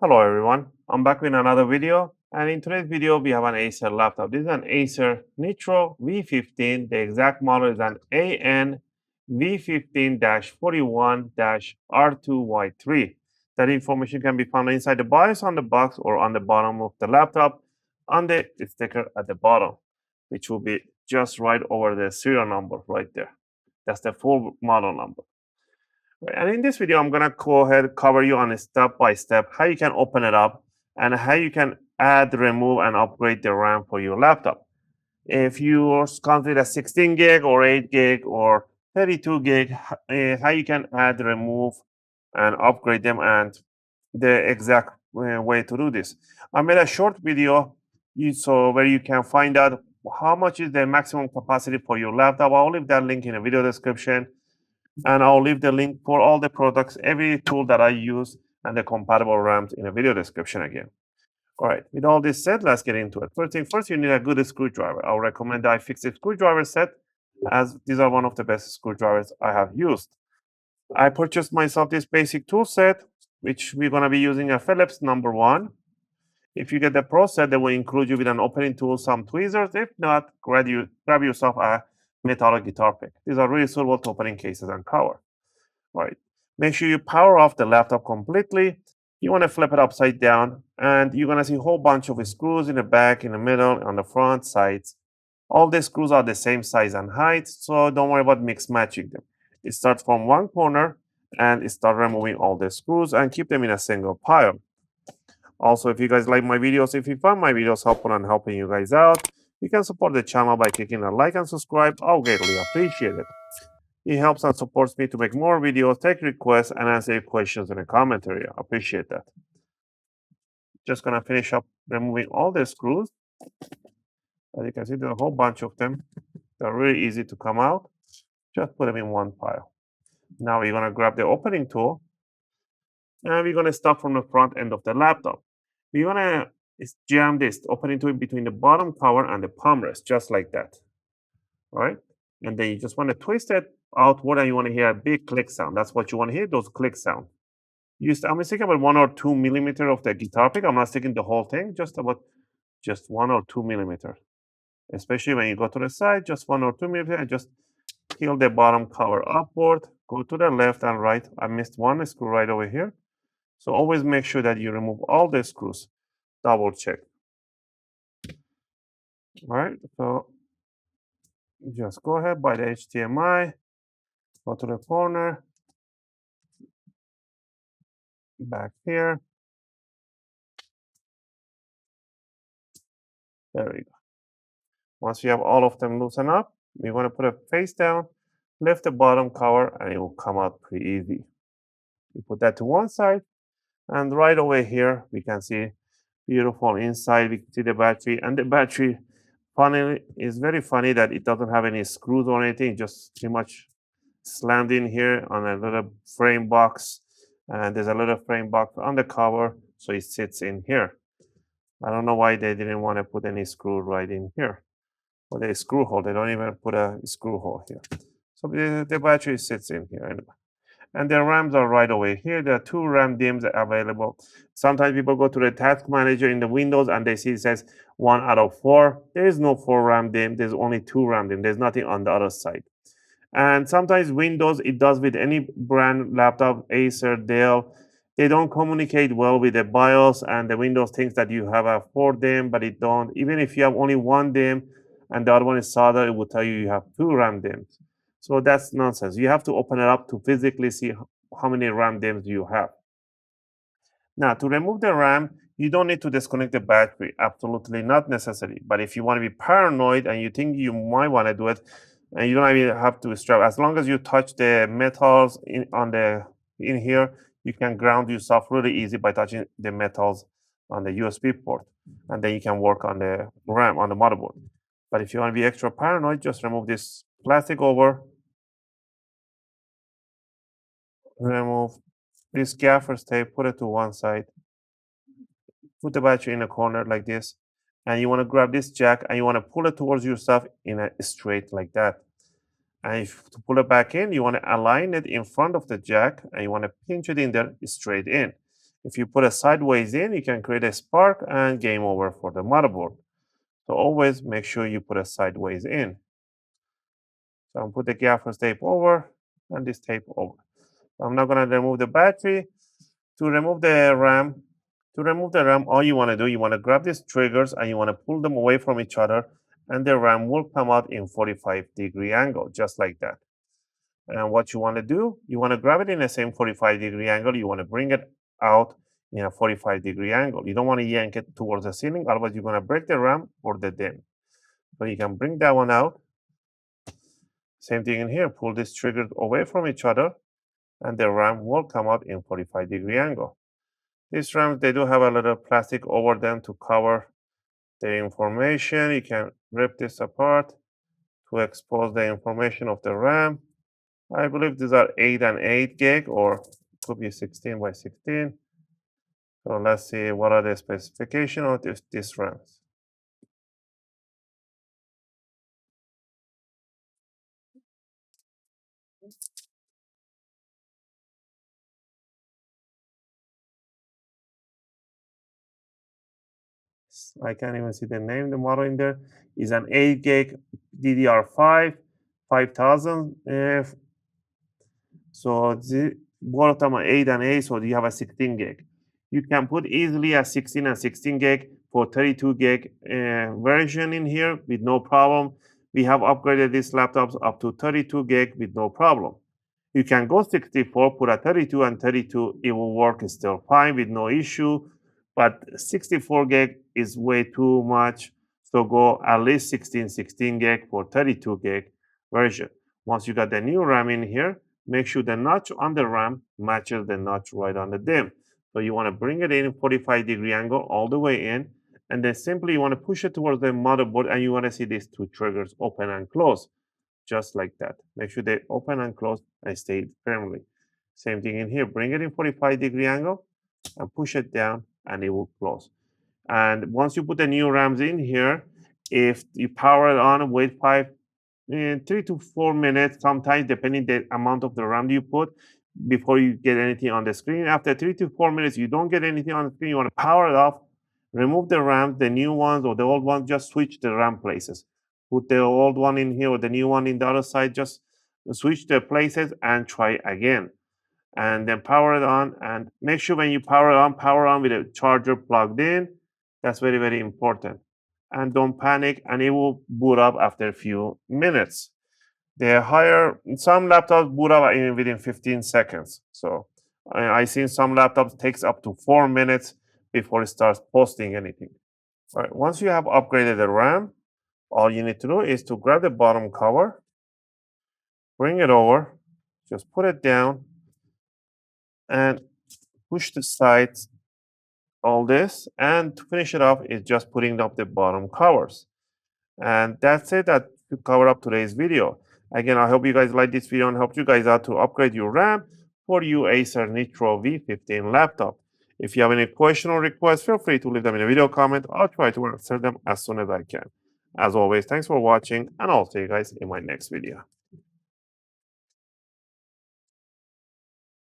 Hello everyone, I'm back with another video, and in today's video we have an Acer laptop. This is an Acer Nitro V15. The exact model is an ANV15-41 R2Y3. That information can be found inside the BIOS on the box or on the bottom of the laptop on the sticker at the bottom, which will be just right over the serial number right there. That's the full model number. And in this video, I'm going to go ahead and cover you on a step-by-step how you can open it up and how you can add, remove, and upgrade the RAM for your laptop. If you configure a 16 gig or 8 gig or 32 gig, how you can add, remove, and upgrade them, and the exact way to do this. I made a short video where you can find out how much is the maximum capacity for your laptop. I'll leave that link in the video description. And I'll leave the link for all the products, every tool that I use, and the compatible RAMs in the video description again. All right, with all this said, let's get into it. First thing first, you need a good screwdriver. I'll recommend the iFixit screwdriver set, as these are one of the best screwdrivers I have used. I purchased myself this basic tool set, which we're going to be using a Phillips #1. If you get the Pro set, they will include you with an opening tool, some tweezers. If not, grab yourself a metallic guitar pick. These are really suitable to opening cases and cover. All right. Make sure you power off the laptop completely. You want to flip it upside down, and you're going to see a whole bunch of screws in the back, in the middle, on the front, sides. All the screws are the same size and height, so don't worry about mix matching them. It starts from one corner, and start removing all the screws and keep them in a single pile. Also, if you guys like my videos, if you find my videos helpful and helping you guys out, you can support the channel by clicking a like and subscribe. I'll greatly appreciate it. It helps and supports me to make more videos, take requests, and answer your questions in the comment area. I appreciate that. Just gonna finish up removing all the screws. As you can see, there's a whole bunch of them. They're really easy to come out. Just put them in one pile. Now we're gonna grab the opening tool, and we're gonna start from the front end of the laptop. We're gonna jam this opening tool between the bottom cover and the palm rest, just like that. All right, and then you just want to twist it outward, and you want to hear a big click sound. That's what you want to hear, those click sound. I'm sticking about 1 or 2 millimeter of the guitar pick. I'm not sticking the whole thing, just 1 or 2 millimeter. Especially when you go to the side, just 1 or 2 millimeter, and just peel the bottom cover upward. Go to the left and right. I missed one screw right over here. So always make sure that you remove all the screws. Double check. All right, so just go ahead by the HDMI, go to the corner, back here. There we go. Once you have all of them loosened up, we want to put it face down, lift the bottom cover, and it will come out pretty easy. You put that to one side, and right over here, we can see beautiful inside. We can see the battery, and the battery is very funny that it doesn't have any screws or anything, just pretty much slammed in here on a little frame box, and there's a little frame box on the cover, so it sits in here. I don't know why they didn't want to put any screw right in here. Or the screw hole, they don't even put a screw hole here. So the battery sits in here anyway. And the RAMs are right over here. There are 2 RAM DIMMs available. Sometimes people go to the task manager in the Windows and they see it says 1 out of 4. There is no 4 RAM DIMM. There's only 2 RAM DIMM. There's nothing on the other side. And sometimes Windows, it does with any brand laptop, Acer, Dell, they don't communicate well with the BIOS, and the Windows thinks that you have a 4 DIMM, but it don't. Even if you have only 1 DIMM and the other one is solder, it will tell you have 2 RAM DIMMs. So that's nonsense. You have to open it up to physically see how many RAM DIMMs you have. Now, to remove the RAM, you don't need to disconnect the battery. Absolutely not necessary. But if you want to be paranoid and you think you might want to do it, and you don't even have to strap, as long as you touch the metals in here, you can ground yourself really easy by touching the metals on the USB port, and then you can work on the RAM on the motherboard. But if you want to be extra paranoid, just remove this plastic over, remove this gaffer's tape, put it to one side, put the battery in a corner like this, and you want to grab this jack and you want to pull it towards yourself in a straight like that. And to pull it back in, you want to align it in front of the jack and you want to pinch it in there straight in. If you put it sideways in, you can create a spark and game over for the motherboard. So always make sure you put it sideways in. So I'm put the gaffer's tape over and this tape over. So I'm now going to remove the battery. To remove the RAM, all you want to do, you want to grab these triggers and you want to pull them away from each other, and the RAM will come out in 45-degree angle, just like that. And what you want to do, you want to grab it in the same 45-degree angle. You want to bring it out in a 45-degree angle. You don't want to yank it towards the ceiling, otherwise you're going to break the RAM or the DIMM. So you can bring that one out. Same thing in here. Pull these triggers away from each other, and the RAM will come out in 45-degree angle. These RAMs, they do have a little plastic over them to cover the information. You can rip this apart to expose the information of the RAM. I believe these are 8 and 8 gig, or it could be 16 by 16. So let's see what are the specifications of these RAMs. I can't even see the name, the model in there. Is an 8 gig DDR5 5000. So both of them are 8 and 8, so you have a 16 gig. You can put easily a 16 and 16 gig for 32 gig version in here with no problem. We have upgraded these laptops up to 32 gig with no problem. You can go 64, put a 32 and 32, it will work still fine with no issue. But 64 gig is way too much. So go at least 16 gig for 32 gig version. Once you got the new RAM in here, make sure the notch on the RAM matches the notch right on the DIMM. So you want to bring it in 45-degree angle all the way in, and then simply you want to push it towards the motherboard, and you want to see these two triggers open and close, just like that. Make sure they open and close and stay firmly. Same thing in here. Bring it in 45-degree angle and push it down, and it will close. And once you put the new RAMs in here, if you power it on, wait 3 to 4 minutes, sometimes depending the amount of the RAM you put, before you get anything on the screen. After 3 to 4 minutes, you don't get anything on the screen, you want to power it off, remove the RAM, the new ones or the old ones, just switch the RAM places. Put the old one in here or the new one in the other side, just switch the places and try again. And then power it on, and make sure when you power on with a charger plugged in. That's very, very important. And don't panic, and it will boot up after a few minutes. Some laptops boot up within 15 seconds. So I seen some laptops takes up to 4 minutes before it starts posting anything. All right, once you have upgraded the RAM, all you need to do is to grab the bottom cover, bring it over, just put it down, and push the sides, all this, and to finish it off is just putting up the bottom covers. And that's it. That to cover up today's video. Again, I hope you guys like this video and helped you guys out to upgrade your RAM for your Acer Nitro V15 laptop. If you have any question or requests, feel free to leave them in a video comment. I'll try to answer them as soon as I can. As always, thanks for watching, and I'll see you guys in my next video.